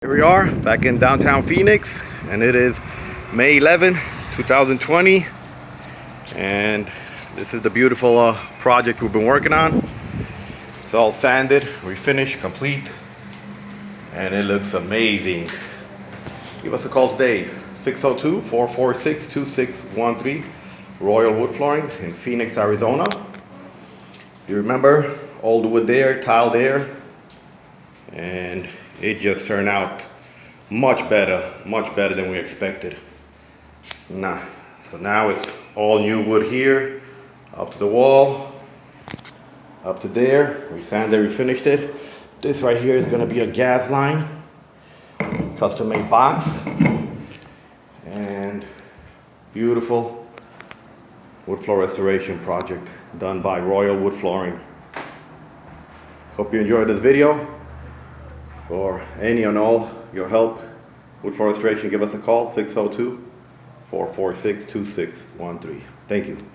Here we are back in downtown Phoenix, and it is May 11, 2020, and this is the beautiful project we've been working on. It's all sanded, refinished, complete, and it looks amazing. Give us a call today, 602-446-2613, Royal Wood Flooring in Phoenix, Arizona. If you remember, all the wood there, tile there, and it just turned out much better than we expected. So now it's all new wood here, up to the wall, up to there. We sanded, refinished it. This right here is going to be a gas line, custom made box, and beautiful wood floor restoration project done by Royal Wood Flooring. Hope you enjoyed this video. For any and all your help, wood floor restoration, give us a call, 602-446-2613. Thank you.